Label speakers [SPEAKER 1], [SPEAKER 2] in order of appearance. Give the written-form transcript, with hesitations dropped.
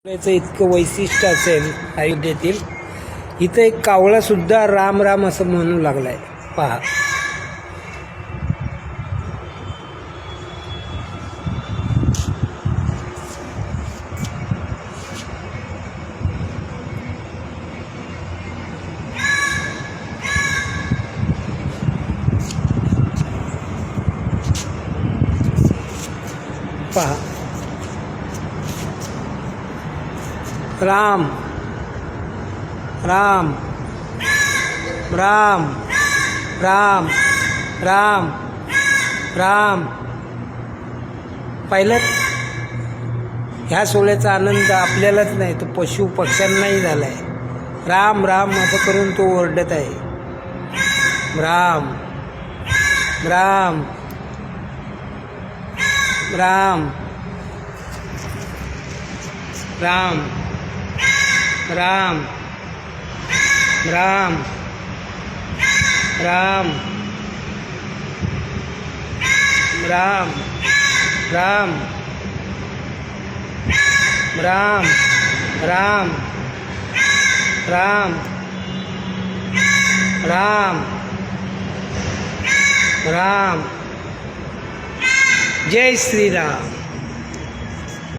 [SPEAKER 1] याचं इतकं वैशिष्ट्य असेल अयोध्येतील, इथं एक कावळा सुद्धा राम राम असं म्हणू लागलाय. पहा, पहा, राम राम राम राम राम राम. पाहिलं, ह्या सोहळ्याचा आनंद आपल्यालाच नाही तर पशु पक्ष्यांनाही झालाय. राम राम असं करून तो ओरडत आहे. राम राम राम राम राम राम राम राम राम राम राम राम राम राम. जय श्री राम.